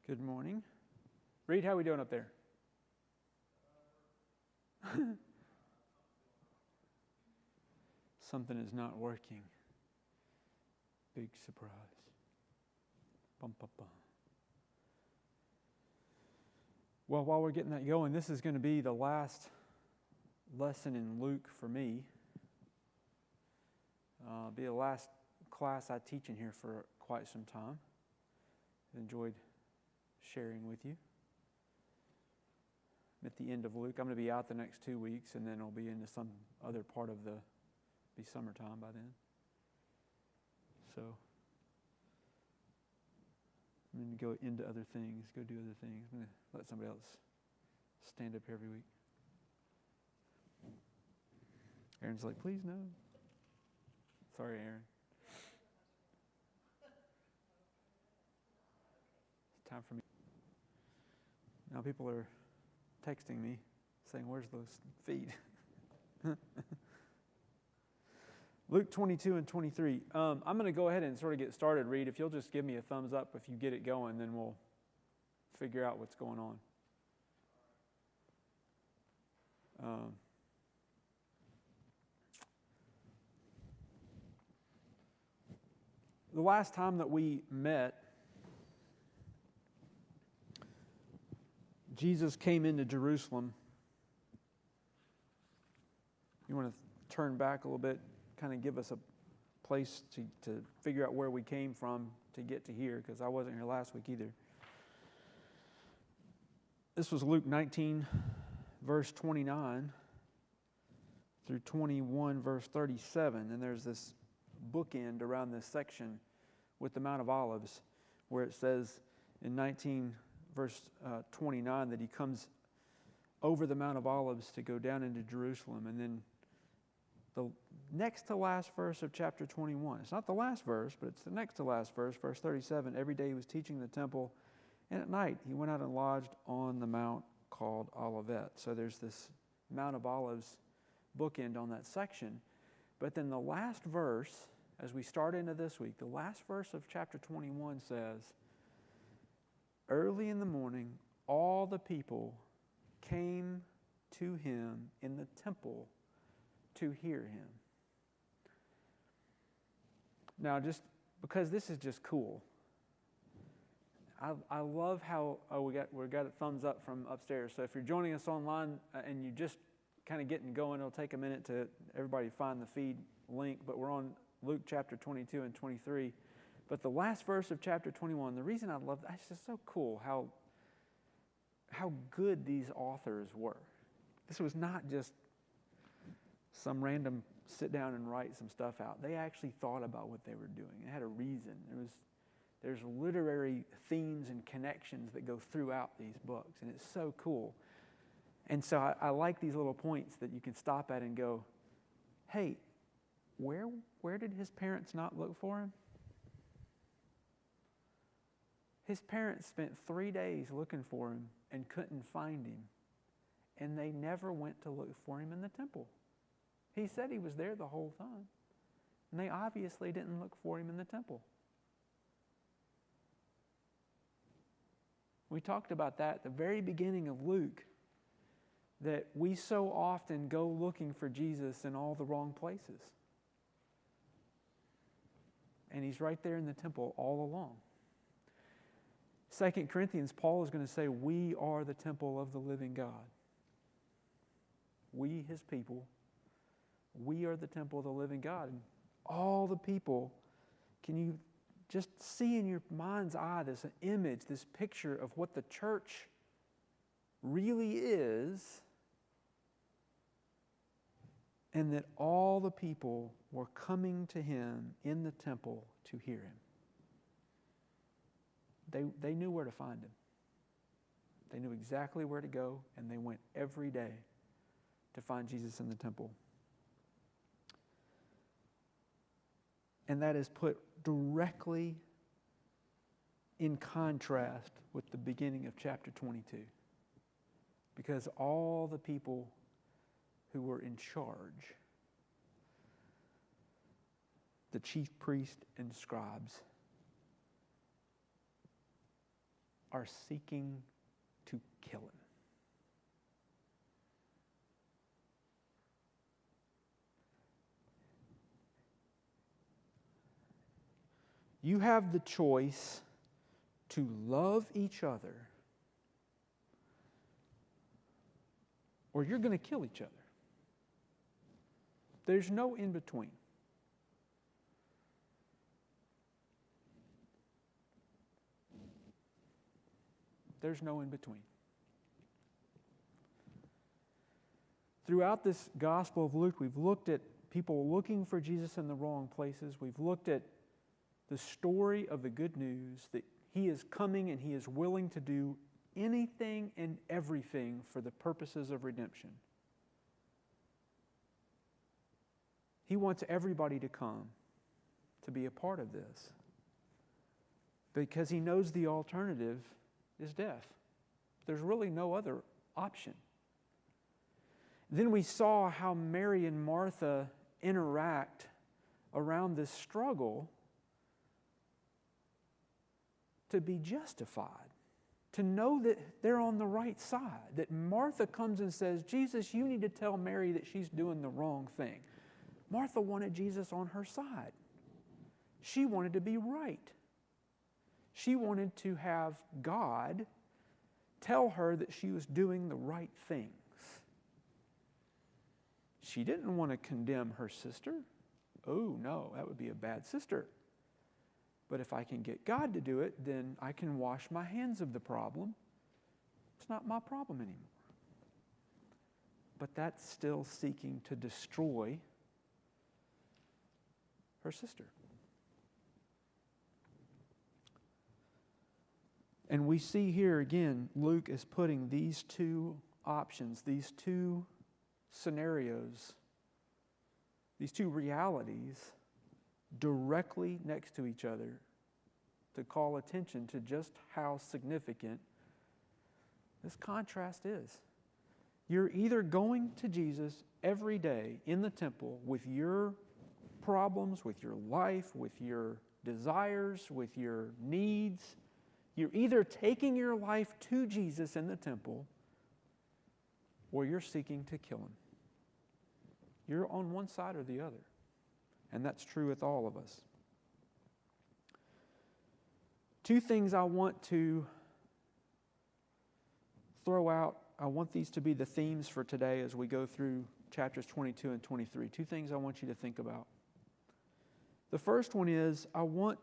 Good morning. Reed, how are we doing up there? Something is not working. Big surprise. Bum, bum, bum. Well, while we're getting that going, this is going to be the last lesson in Luke for me. Be the last class I teach in here for quite some time. Enjoyed sharing with you. I'm at the end of Luke. I'm going to be out the next 2 weeks, and then I'll be into some other part of be summertime by then. So I'm going to go into other things, go do other things. I'm going to let somebody else stand up here every week. Aaron's like, please no. Sorry, Aaron. It's time for me. Now people are texting me saying, where's those feet? Luke 22 and 23. I'm going to go ahead and sort of get started, Reed. If you'll just give me a thumbs up if you get it going, then we'll figure out what's going on. The last time that we met, Jesus came into Jerusalem. You want to turn back a little bit, kind of give us a place to figure out where we came from to get to here, because I wasn't here last week either. This was Luke 19, verse 29 through 21, verse 37. And there's this bookend around this section with the Mount of Olives, where it says in 19 verse 29 that he comes over the Mount of Olives to go down into Jerusalem. And then the next to last verse of chapter 21, it's not the last verse, but it's the next to last verse, verse 37. Every day he was teaching the temple, and at night he went out and lodged on the mount called Olivet. So there's this Mount of Olives bookend on that section. But then the last verse, as we start into this week, the last verse of chapter 21 says, early in the morning, all the people came to him in the temple to hear him. Now, just because this is just cool, I love how we got a thumbs up from upstairs. So if you're joining us online and you just kind of getting going, it'll take a minute to everybody find the feed link. But we're on Luke chapter 22 and 23. But the last verse of chapter 21, the reason I love that, it's just so cool how good these authors were. This was not just some random sit down and write some stuff out. They actually thought about what they were doing. It had a reason. There's literary themes and connections that go throughout these books, and it's so cool. And so I like these little points that you can stop at and go, hey, where did his parents not look for him? His parents spent 3 days looking for him and couldn't find him. And they never went to look for him in the temple. He said he was there the whole time. And they obviously didn't look for him in the temple. We talked about that at the very beginning of Luke, that we so often go looking for Jesus in all the wrong places. And he's right there in the temple all along. 2 Corinthians, Paul is going to say, we are the temple of the living God. We, his people, we are the temple of the living God. And all the people, can you just see in your mind's eye this image, this picture of what the church really is, and that all the people were coming to him in the temple to hear him. They knew where to find him. They knew exactly where to go, and they went every day to find Jesus in the temple. And that is put directly in contrast with the beginning of chapter 22. Because all the people who were in charge, the chief priests and scribes, are seeking to kill him. You have the choice to love each other, or you're going to kill each other. There's no in between. There's no in between. Throughout this Gospel of Luke, we've looked at people looking for Jesus in the wrong places. We've looked at the story of the good news that He is coming and He is willing to do anything and everything for the purposes of redemption. He wants everybody to come to be a part of this because He knows the alternative is death. There's really no other option. Then we saw how Mary and Martha interact around this struggle to be justified, to know that they're on the right side, that Martha comes and says, Jesus, you need to tell Mary that she's doing the wrong thing. Martha wanted Jesus on her side. She wanted to be right. She wanted to have God tell her that she was doing the right things. She didn't want to condemn her sister. Oh, no, that would be a bad sister. But if I can get God to do it, then I can wash my hands of the problem. It's not my problem anymore. But that's still seeking to destroy her sister. And we see here again, Luke is putting these two options, these two scenarios, these two realities directly next to each other to call attention to just how significant this contrast is. You're either going to Jesus every day in the temple with your problems, with your life, with your desires, with your needs. You're either taking your life to Jesus in the temple or you're seeking to kill Him. You're on one side or the other. And that's true with all of us. Two things I want to throw out. I want these to be the themes for today as we go through chapters 22 and 23. Two things I want you to think about. The first one is I want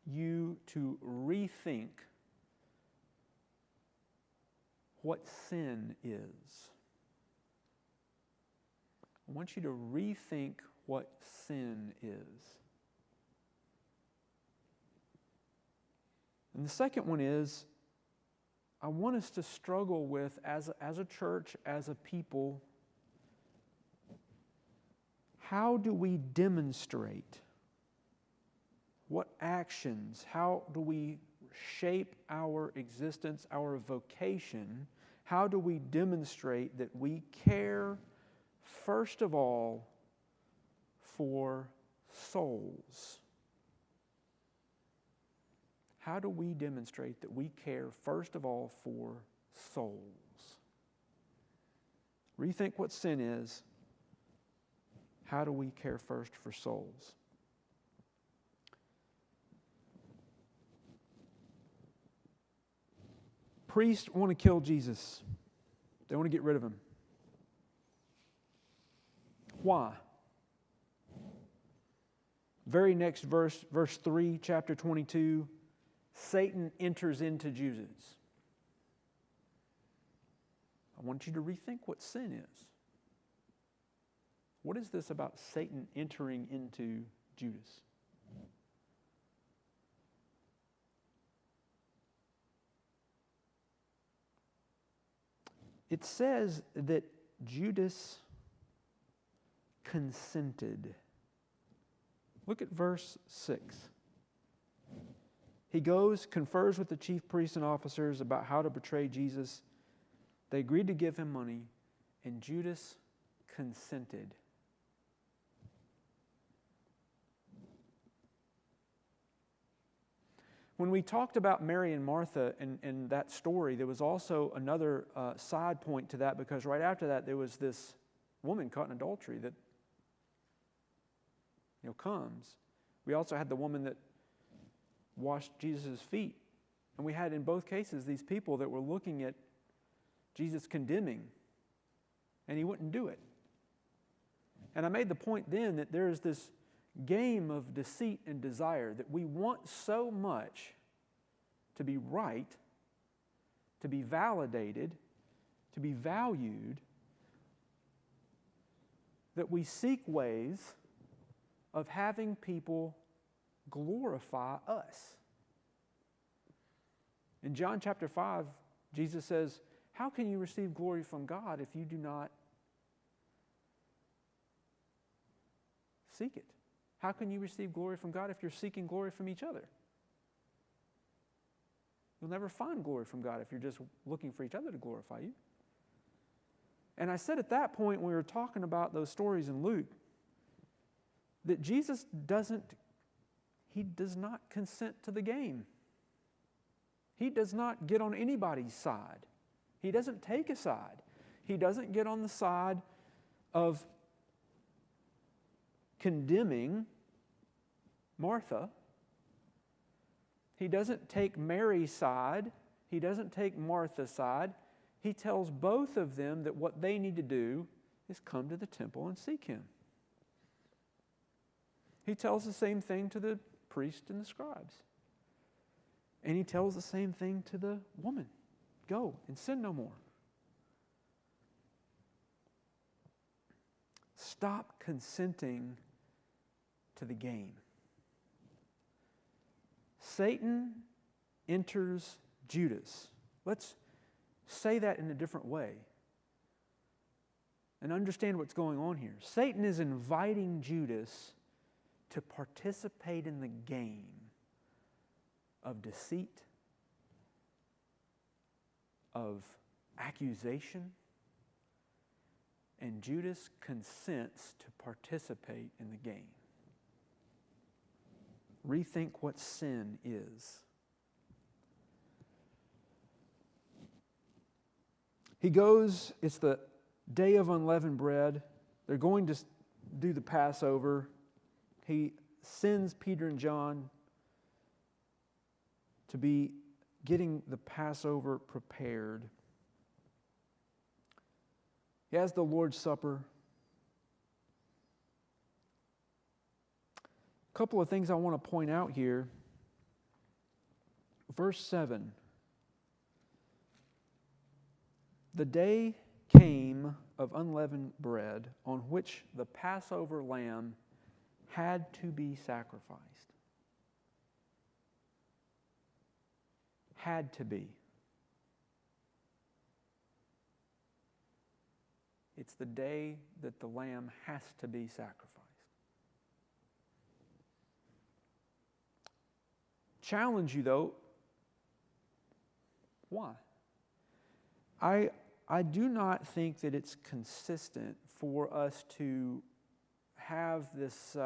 you to rethink what sin is. I want you to rethink what sin is. And the second one is, I want us to struggle with, as a church, as a people, how do we demonstrate? What actions? How do we shape our existence, our vocation? How do we demonstrate that we care, first of all, for souls? How do we demonstrate that we care, first of all, for souls? Rethink what sin is. How do we care first for souls? Priests want to kill Jesus. They want to get rid of Him. Why? Very next verse 3, chapter 22, Satan enters into Judas. I want you to rethink what sin is. What is this about Satan entering into Judas? It says that Judas consented. Look at verse 6. He goes, confers with the chief priests and officers about how to betray Jesus. They agreed to give him money, and Judas consented. When we talked about Mary and Martha and that story, there was also another side point to that, because right after that there was this woman caught in adultery that comes. We also had the woman that washed Jesus' feet. And we had in both cases these people that were looking at Jesus condemning, and he wouldn't do it. And I made the point then that there is this game of deceit and desire that we want so much to be right, to be validated, to be valued, that we seek ways of having people glorify us. In John chapter 5, Jesus says, how can you receive glory from God if you do not seek it? How can you receive glory from God if you're seeking glory from each other? You'll never find glory from God if you're just looking for each other to glorify you. And I said at that point, when we were talking about those stories in Luke, that Jesus does not consent to the game. He does not get on anybody's side. He doesn't take a side. He doesn't get on the side of condemning Martha. He doesn't take Mary's side. He doesn't take Martha's side. He tells both of them that what they need to do is come to the temple and seek Him. He tells the same thing to the priest and the scribes. And He tells the same thing to the woman. Go and sin no more. Stop consenting to the game. Satan enters Judas. Let's say that in a different way and understand what's going on here. Satan is inviting Judas to participate in the game of deceit, of accusation, and Judas consents to participate in the game. Rethink what sin is. He goes, it's the day of unleavened bread. They're going to do the Passover. He sends Peter and John to be getting the Passover prepared. He has the Lord's Supper. A couple of things I want to point out here. Verse 7. The day came of unleavened bread on which the Passover lamb had to be sacrificed. Had to be. It's the day that the lamb has to be sacrificed. Challenge you though. Why? I do not think that it's consistent for us to have this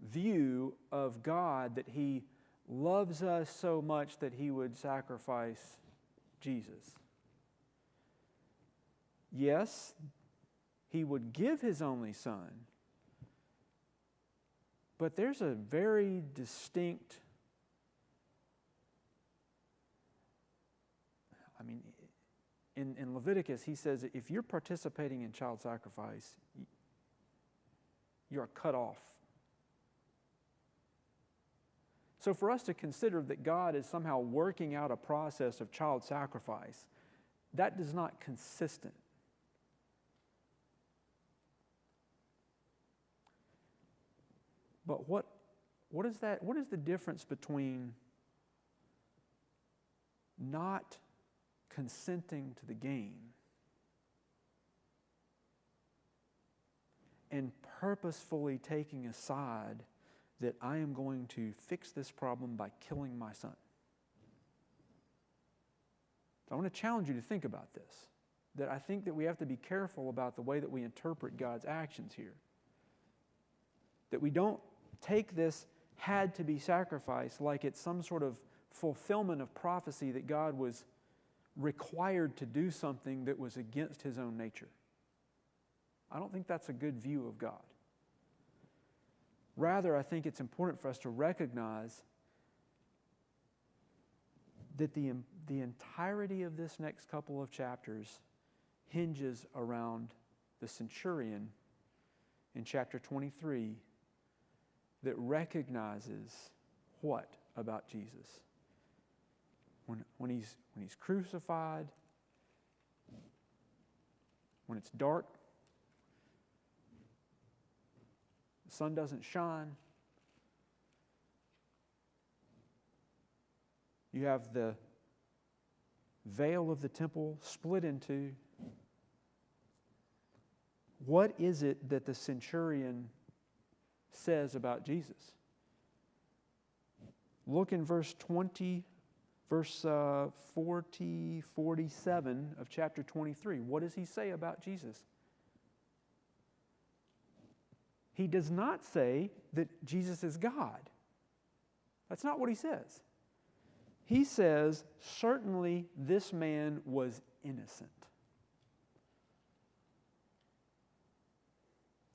view of God that He loves us so much that He would sacrifice Jesus. Yes, He would give His only Son, but there's a very distinct, in Leviticus, He says if you're participating in child sacrifice, you are cut off. So for us to consider that God is somehow working out a process of child sacrifice, that is not consistent. But what is that? What is the difference between not consenting to the game and purposefully taking a side that I am going to fix this problem by killing my son? So I want to challenge you to think about this, that I think that we have to be careful about the way that we interpret God's actions here. That we don't take this had to be sacrificed, like it's some sort of fulfillment of prophecy that God was required to do something that was against His own nature. I don't think that's a good view of God. Rather, I think it's important for us to recognize that the entirety of this next couple of chapters hinges around the centurion in chapter 23 that recognizes what about Jesus? When he's crucified, when it's dark, the sun doesn't shine, you have the veil of the temple split in two. What is it that the centurion says about Jesus? Look in verse 40, 47 of chapter 23. What does he say about Jesus? He does not say that Jesus is God. That's not what he says. He says, certainly this man was innocent.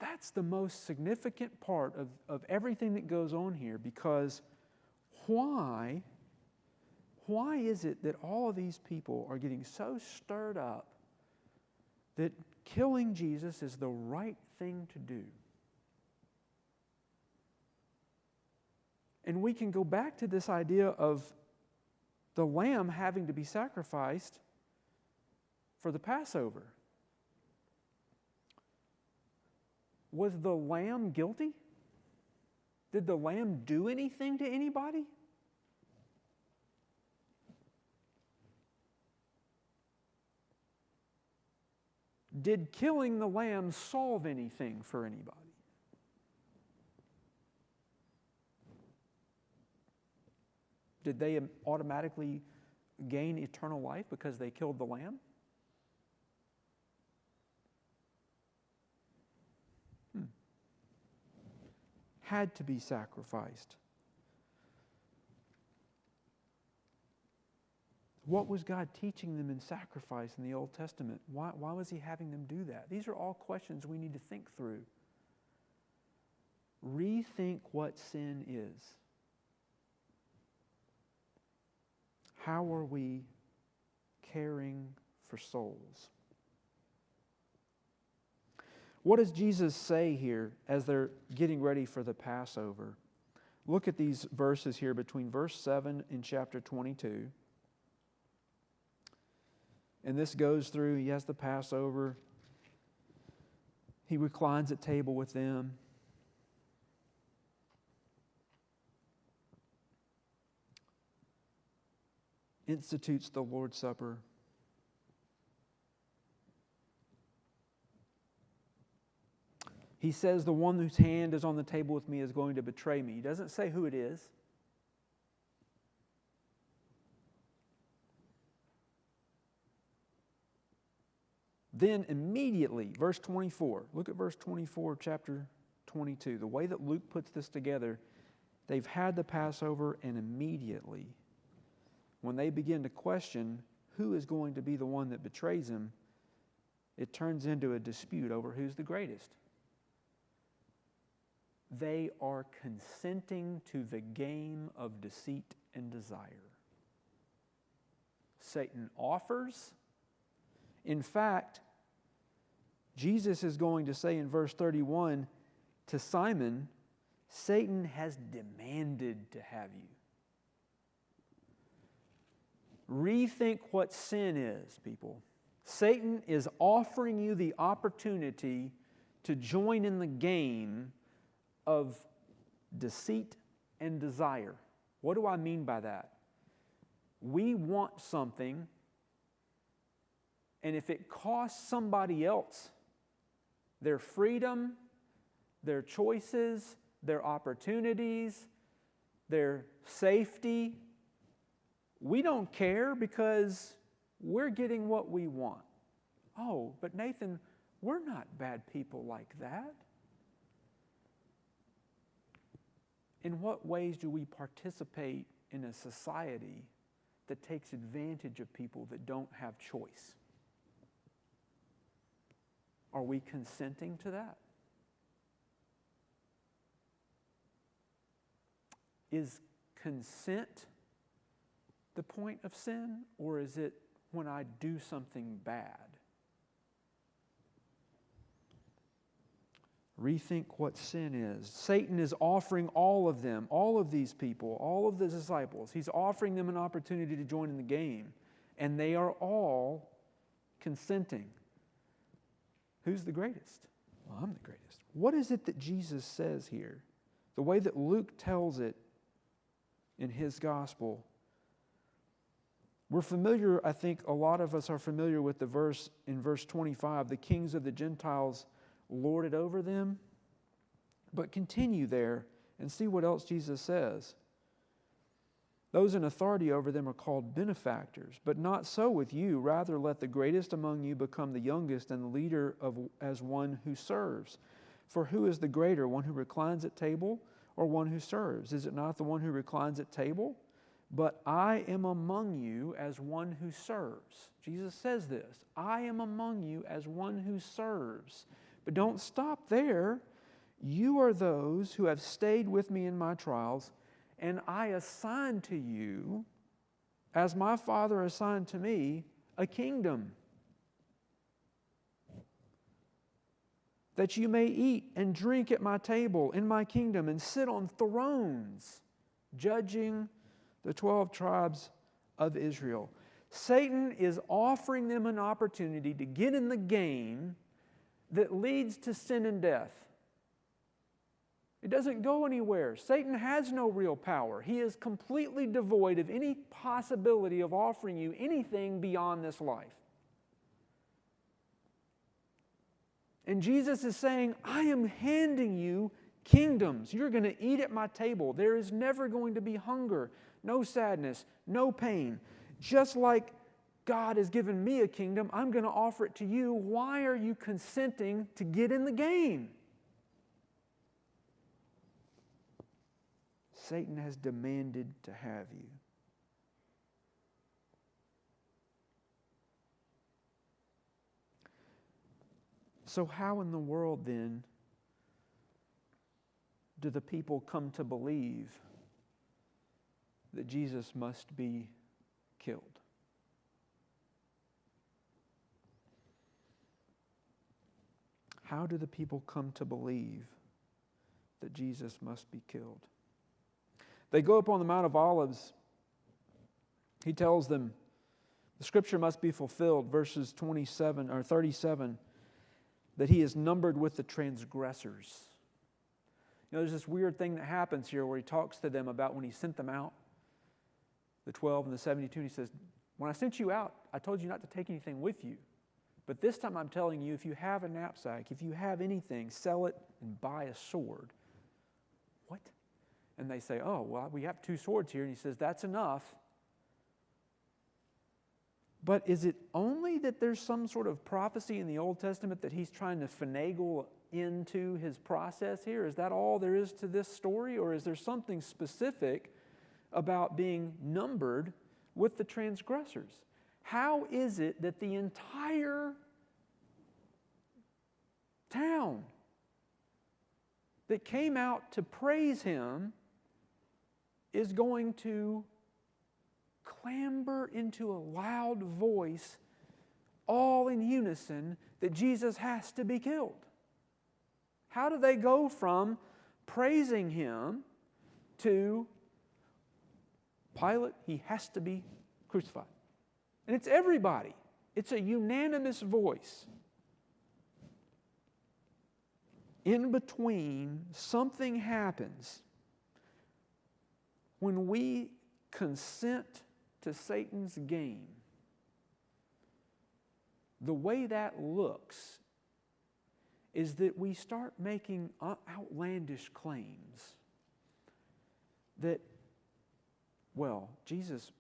That's the most significant part of everything that goes on here, because why is it that all of these people are getting so stirred up that killing Jesus is the right thing to do? And we can go back to this idea of the lamb having to be sacrificed for the Passover. Was the lamb guilty? Did the lamb do anything to anybody? Did killing the lamb solve anything for anybody? Did they automatically gain eternal life because they killed the lamb? Had to be sacrificed. What was God teaching them in sacrifice in the Old Testament? Why was He having them do that? These are all questions we need to think through. Rethink what sin is. How are we caring for souls? What does Jesus say here as they're getting ready for the Passover? Look at these verses here between verse 7 in chapter 22. And this goes through, He has the Passover. He reclines at table with them. Institutes the Lord's Supper. He says the one whose hand is on the table with me is going to betray me. He doesn't say who it is. Then immediately, verse 24, look at verse 24 of chapter 22. The way that Luke puts this together, they've had the Passover, and immediately, when they begin to question who is going to be the one that betrays Him, it turns into a dispute over who's the greatest. They are consenting to the game of deceit and desire. Satan offers. In fact, Jesus is going to say in verse 31 to Simon, Satan has demanded to have you. Rethink what sin is, people. Satan is offering you the opportunity to join in the game of deceit and desire. What do I mean by that? We want something, and if it costs somebody else their freedom, their choices, their opportunities, their safety, we don't care because we're getting what we want. Oh, but Nathan, we're not bad people like that. in what ways do we participate in a society that takes advantage of people that don't have choice? Are we consenting to that? Is consent the point of sin, or is it when I do something bad? Rethink what sin is. Satan is offering all of them, all of these people, all of the disciples, he's offering them an opportunity to join in the game, and they are all consenting. Who's the greatest? Well, I'm the greatest. What is it that Jesus says here? The way that Luke tells it in his gospel. We're familiar, I think a lot of us are familiar with the verse in verse 25, the kings of the Gentiles lord it over them. But continue there and see what else Jesus says. Those in authority over them are called benefactors, but not so with you. Rather, let the greatest among you become the youngest, and the leader as one who serves. For who is the greater, one who reclines at table or one who serves? Is it not the one who reclines at table? But I am among you as one who serves. Jesus says this, I am among you as one who serves. But don't stop there. You are those who have stayed with me in my trials, and I assign to you, as my Father assigned to me, a kingdom, that you may eat and drink at my table in my kingdom and sit on thrones, judging the 12 tribes of Israel. Satan is offering them an opportunity to get in the game that leads to sin and death. It doesn't go anywhere. Satan has no real power. He is completely devoid of any possibility of offering you anything beyond this life. And Jesus is saying, I am handing you kingdoms. You're going to eat at my table. There is never going to be hunger, no sadness, no pain. Just like God has given me a kingdom, I'm going to offer it to you. Why are you consenting to get in the game? Satan has demanded to have you. So how in the world then do the people come to believe that Jesus must be killed? How do the people come to believe that Jesus must be killed? They go up on the Mount of Olives. He tells them the scripture must be fulfilled, verses 27 or 37, that he is numbered with the transgressors. You know, there's this weird thing that happens here where he talks to them about when he sent them out, the 12 and the 72, and he says, when I sent you out, I told you not to take anything with you. But this time I'm telling you, if you have a knapsack, if you have anything, sell it and buy a sword. What? And they say, oh, well, we have 2 swords here. And he says, that's enough. But is it only that there's some sort of prophecy in the Old Testament that he's trying to finagle into his process here? Is that all there is to this story? Or is there something specific about being numbered with the transgressors? How is it that the entire town that came out to praise him is going to clamber into a loud voice, all in unison, that Jesus has to be killed? How do they go from praising him to Pilate, he has to be crucified? And it's everybody. It's a unanimous voice. In between, something happens when we consent to Satan's game. The way that looks is that we start making outlandish claims that, well, Jesus,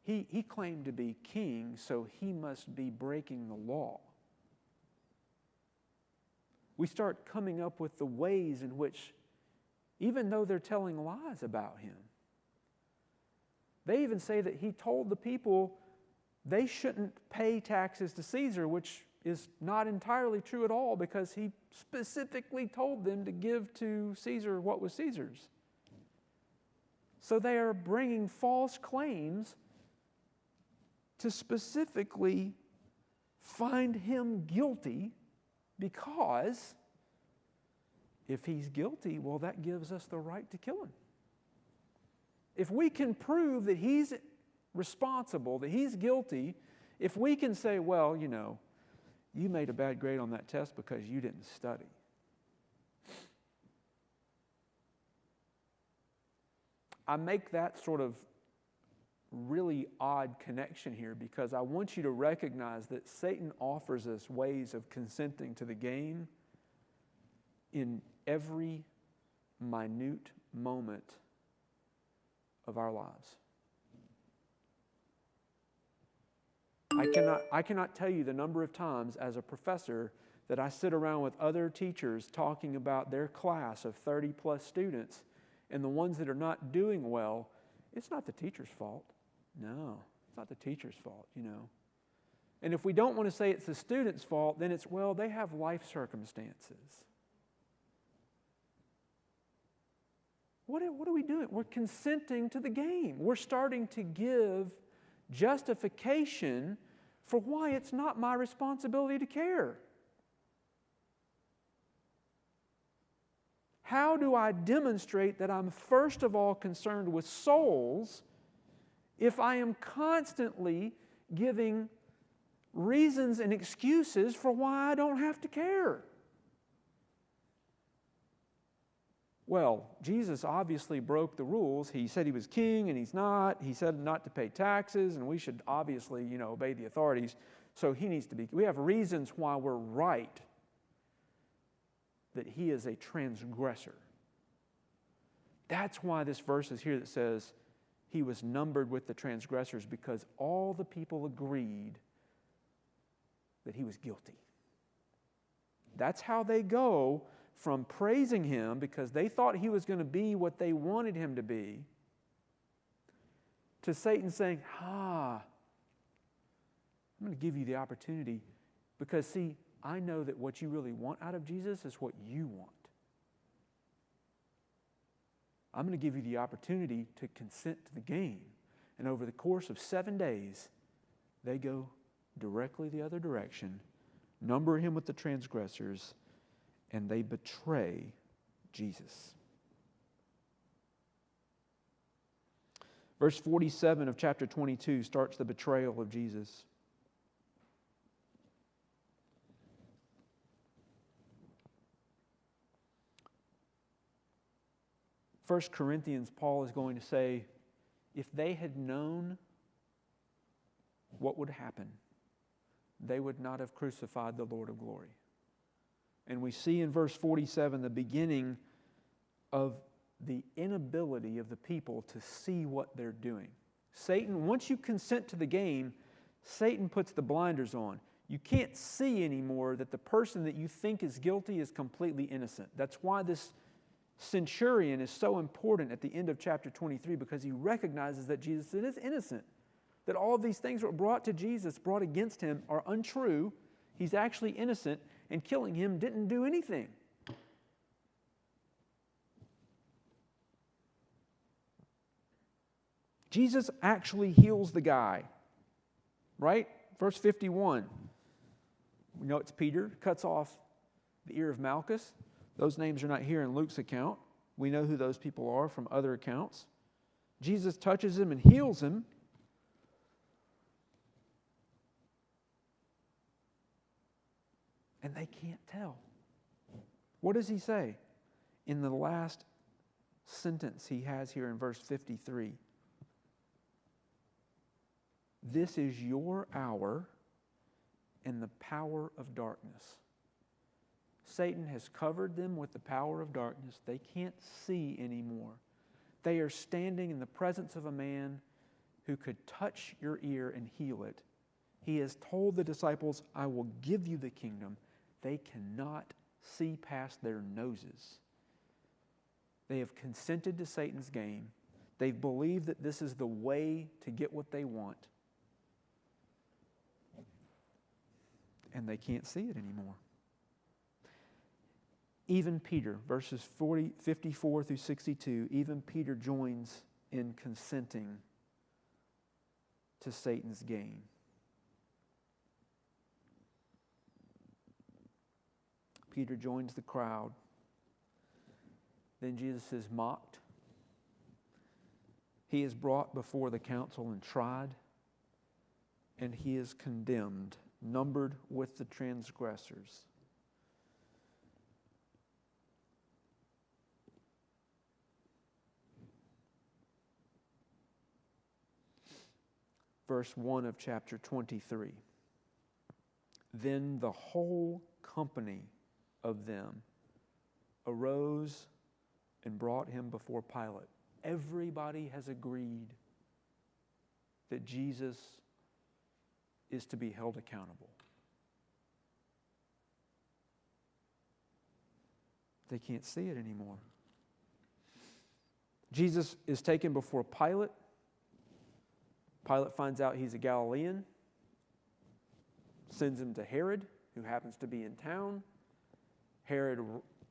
he claimed to be king, so he must be breaking the law. We start coming up with the ways in which even though they're telling lies about him. They even say that he told the people they shouldn't pay taxes to Caesar, which is not entirely true at all, because he specifically told them to give to Caesar what was Caesar's. So they are bringing false claims to specifically find him guilty, because if he's guilty, well, that gives us the right to kill him. If we can prove that he's responsible, that he's guilty, if we can say, well, you made a bad grade on that test because you didn't study. I make that sort of really odd connection here because I want you to recognize that Satan offers us ways of consenting to the game in every minute moment of our lives. I cannot tell you the number of times as a professor that I sit around with other teachers talking about their class of 30 plus students, and the ones that are not doing well, it's not the teacher's fault. No, it's not the teacher's fault, And if we don't want to say it's the student's fault, then it's, well, they have life circumstances. What are we doing? We're consenting to the game. We're starting to give justification for why it's not my responsibility to care. How do I demonstrate that I'm first of all concerned with souls if I am constantly giving reasons and excuses for why I don't have to care? Well, Jesus obviously broke the rules. He said he was king and he's not. He said not to pay taxes, and we should obviously, obey the authorities. So he needs to be. We have reasons why we're right that he is a transgressor. That's why this verse is here that says he was numbered with the transgressors, because all the people agreed that he was guilty. That's how they go from praising him because they thought he was going to be what they wanted him to be, to Satan saying, I'm going to give you the opportunity because, see, I know that what you really want out of Jesus is what you want. I'm going to give you the opportunity to consent to the game. And over the course of 7 days, they go directly the other direction, number him with the transgressors, and they betray Jesus. Verse 47 of chapter 22 starts the betrayal of Jesus. First Corinthians, Paul is going to say, if they had known what would happen, they would not have crucified the Lord of glory. And we see in verse 47 the beginning of the inability of the people to see what they're doing. Satan, once you consent to the game, Satan puts the blinders on. You can't see anymore that the person that you think is guilty is completely innocent. That's why this centurion is so important at the end of chapter 23, because he recognizes that Jesus is innocent. That all of these things that were brought to Jesus, brought against him, are untrue. He's actually innocent, and killing him didn't do anything. Jesus actually heals the guy, right? Verse 51. We know it's Peter, cuts off the ear of Malchus. Those names are not here in Luke's account. We know who those people are from other accounts. Jesus touches him and heals him. And they can't tell. What does he say in the last sentence he has here in verse 53? This is your hour and the power of darkness. Satan has covered them with the power of darkness. They can't see anymore. They are standing in the presence of a man who could touch your ear and heal it. He has told the disciples, I will give you the kingdom. They cannot see past their noses. They have consented to Satan's game. They've believed that this is the way to get what they want. And they can't see it anymore. Even Peter, verses 54 through 62, even Peter joins in consenting to Satan's game. Peter joins the crowd. Then Jesus is mocked. He is brought before the council and tried, and he is condemned, numbered with the transgressors. Verse 1 of chapter 23. Then the whole company of them arose and brought him before Pilate. Everybody has agreed that Jesus is to be held accountable. They can't see it anymore. Jesus is taken before Pilate. Pilate finds out he's a Galilean, sends him to Herod, who happens to be in town. Herod,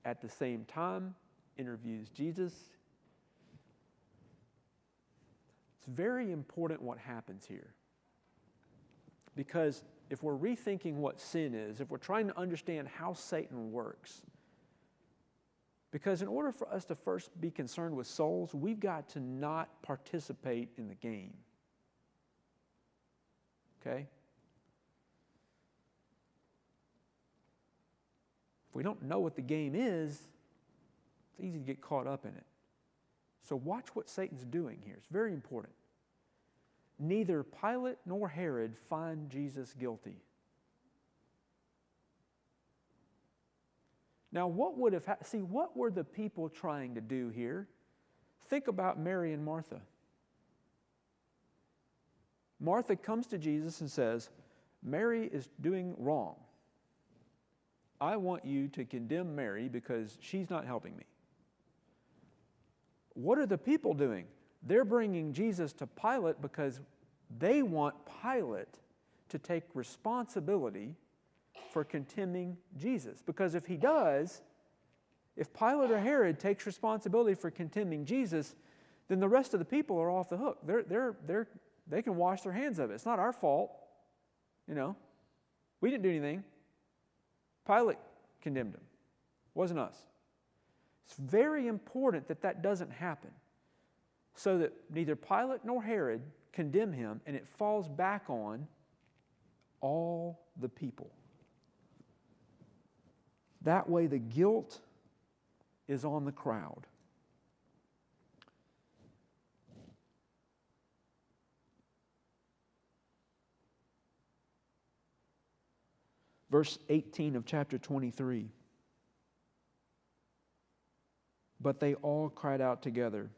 at the same time, interviews Jesus. It's very important what happens here. Because if we're rethinking what sin is, if we're trying to understand how Satan works, because in order for us to first be concerned with souls, we've got to not participate in the game. Okay? If we don't know what the game is, it's easy to get caught up in it. So watch what Satan's doing here. It's very important. Neither Pilate nor Herod find Jesus guilty. Now, what would have what were the people trying to do here? Think about Mary and Martha. Martha comes to Jesus and says, Mary is doing wrong. I want you to condemn Mary because she's not helping me. What are the people doing? They're bringing Jesus to Pilate because they want Pilate to take responsibility for condemning Jesus. Because if he does, if Pilate or Herod takes responsibility for condemning Jesus, then the rest of the people are off the hook. They can wash their hands of it. It's not our fault. We didn't do anything. Pilate condemned him. It wasn't us. It's very important that that doesn't happen, so that neither Pilate nor Herod condemn him, and it falls back on all the people. That way the guilt is on the crowd. Verse 18 of chapter 23. But they all cried out together.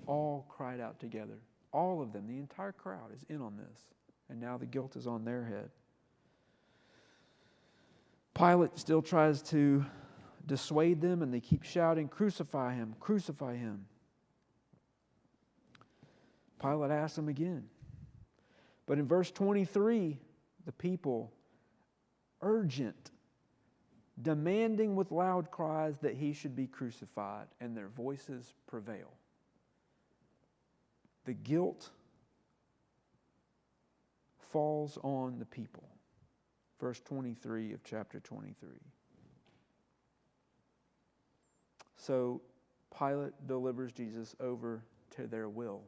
All cried out together. All of them, the entire crowd is in on this. And now the guilt is on their head. Pilate still tries to dissuade them, and they keep shouting, "Crucify him, crucify him." Pilate asks them again. But in verse 23, the people, urgent, demanding with loud cries that he should be crucified, and their voices prevail. The guilt falls on the people. Verse 23 of chapter 23. So Pilate delivers Jesus over to their will,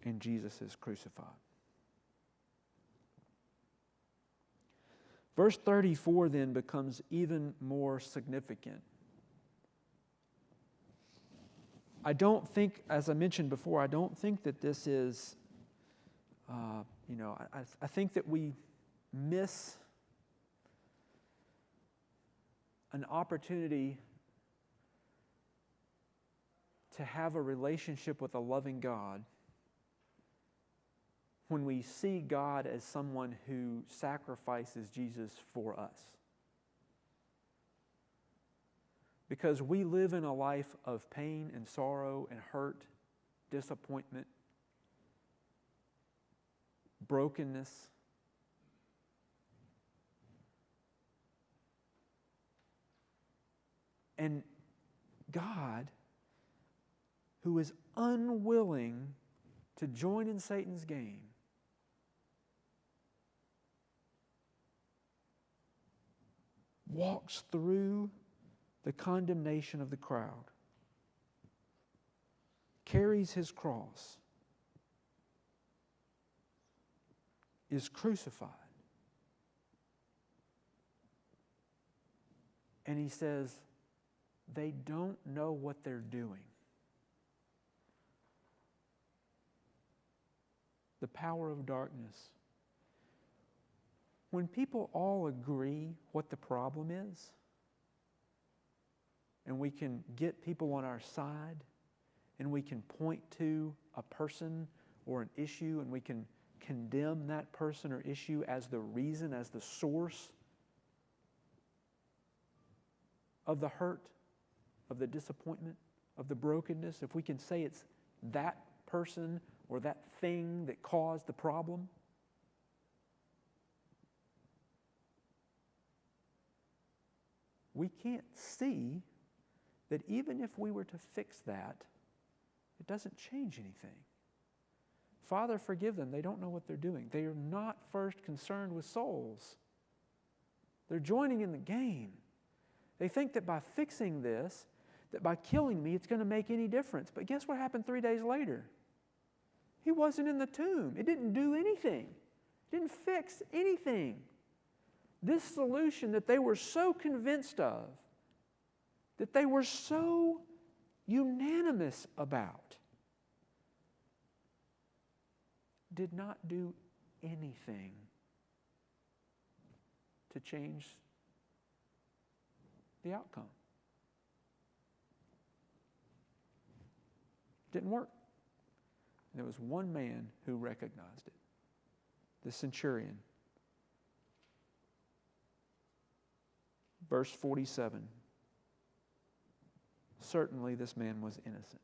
and Jesus is crucified. Verse 34 then becomes even more significant. I don't think, as I mentioned before, I don't think that this is, I think that we miss an opportunity to have a relationship with a loving God when we see God as someone who sacrifices Jesus for us. because we live in a life of pain and sorrow and hurt, disappointment, brokenness. And God, who is unwilling to join in Satan's game, walks through the condemnation of the crowd, carries his cross, is crucified, and he says, they don't know what they're doing. The power of darkness. When people all agree what the problem is, and we can get people on our side, and we can point to a person or an issue, and we can condemn that person or issue as the reason, as the source of the hurt, of the disappointment, of the brokenness, if we can say it's that person or that thing that caused the problem, we can't see that even if we were to fix that, it doesn't change anything. Father, forgive them. They don't know what they're doing. They are not first concerned with souls. They're joining in the game. They think that by fixing this, that by killing me, it's going to make any difference. But guess what happened 3 days later? He wasn't in the tomb. It didn't do anything. It didn't fix anything. This solution that they were so convinced of, that they were so unanimous about, did not do anything to change the outcome. Didn't work. And there was one man who recognized it, the centurion. Verse 47. Certainly this man was innocent.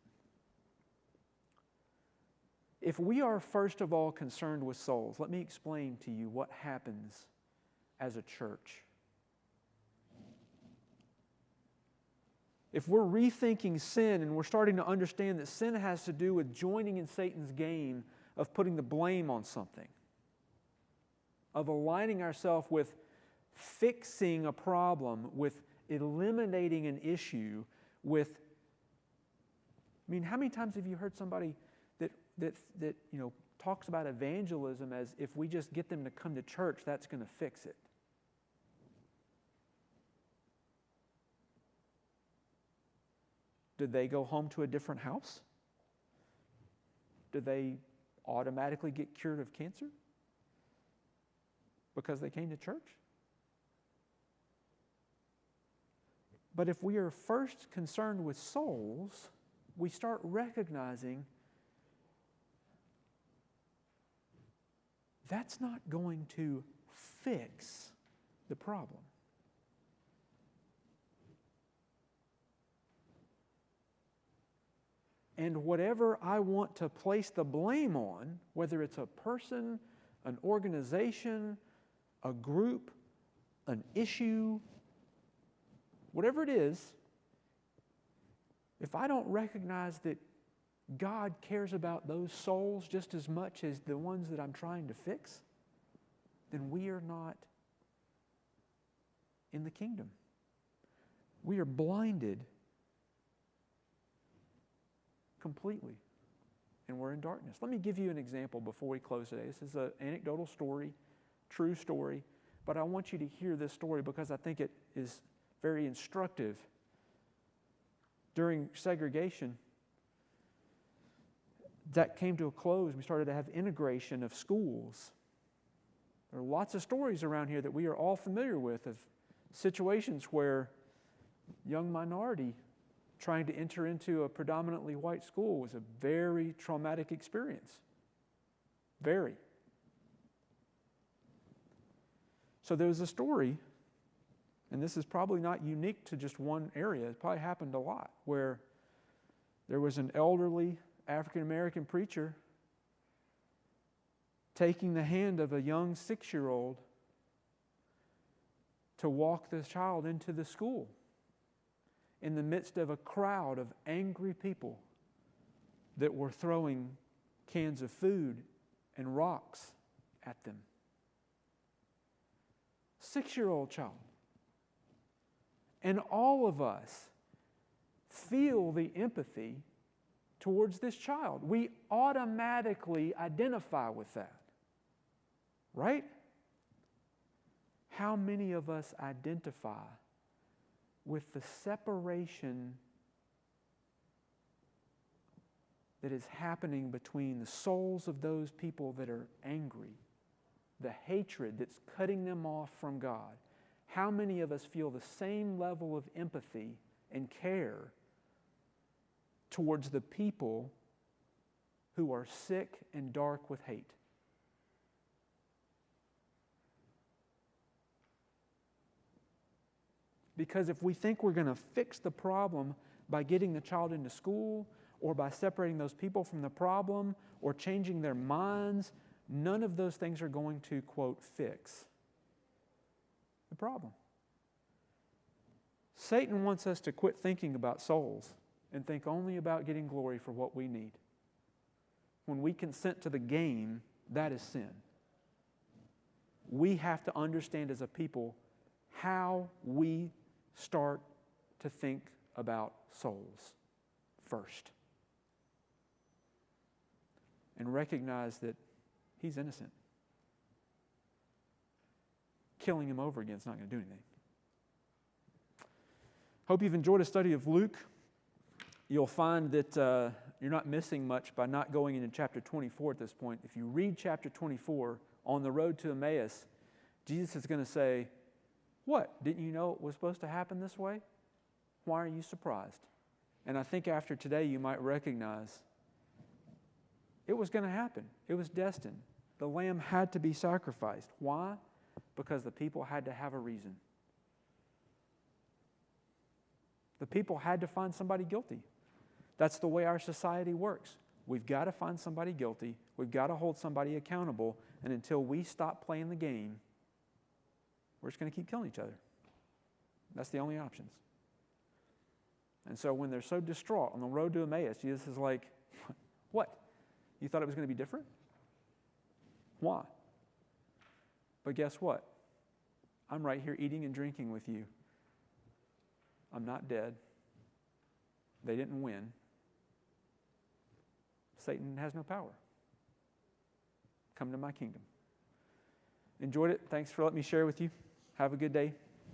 If we are first of all concerned with souls, let me explain to you what happens as a church. If we're rethinking sin and we're starting to understand that sin has to do with joining in Satan's game of putting the blame on something, of aligning ourselves with fixing a problem, with eliminating an issue, with, how many times have you heard somebody that talks about evangelism as if we just get them to come to church, that's going to fix it? Did they go home to a different house? Did they automatically get cured of cancer because they came to church? But if we are first concerned with souls, we start recognizing that's not going to fix the problem. And whatever I want to place the blame on, whether it's a person, an organization, a group, an issue, whatever it is, if I don't recognize that God cares about those souls just as much as the ones that I'm trying to fix, then we are not in the kingdom. We are blinded completely, and we're in darkness. Let me give you an example before we close today. This is an anecdotal story, true story, but I want you to hear this story because I think it is very instructive. During segregation, that came to a close. We started to have integration of schools. There are lots of stories around here that we are all familiar with of situations where young minority trying to enter into a predominantly white school was a very traumatic experience. Very. So there was a story, and this is probably not unique to just one area, it probably happened a lot, where there was an elderly African-American preacher taking the hand of a young 6-year-old to walk this child into the school in the midst of a crowd of angry people that were throwing cans of food and rocks at them. 6-year-old child. And all of us feel the empathy towards this child. We automatically identify with that. Right? How many of us identify with the separation that is happening between the souls of those people that are angry, the hatred that's cutting them off from God? How many of us feel the same level of empathy and care towards the people who are sick and dark with hate? Because if we think we're going to fix the problem by getting the child into school or by separating those people from the problem or changing their minds, none of those things are going to, quote, fix the problem. Satan wants us to quit thinking about souls and think only about getting glory for what we need. When we consent to the game, that is sin. We have to understand as a people how we start to think about souls first. And recognize that he's innocent. Killing him over again is not going to do anything. Hope you've enjoyed a study of Luke. You'll find that you're not missing much by not going into chapter 24 at this point. If you read chapter 24 on the road to Emmaus, Jesus is going to say, "What? Didn't you know it was supposed to happen this way? Why are you surprised?" And I think after today you might recognize it was going to happen. It was destined. The lamb had to be sacrificed. Why? Because the people had to have a reason. The people had to find somebody guilty. That's the way our society works. We've got to find somebody guilty. We've got to hold somebody accountable. And until we stop playing the game, we're just going to keep killing each other. That's the only options. And so when they're so distraught on the road to Emmaus, Jesus is like, "What? You thought it was going to be different? Why? But guess what? I'm right here eating and drinking with you. I'm not dead. They didn't win. Satan has no power. Come to my kingdom." Enjoyed it. Thanks for letting me share with you. Have a good day.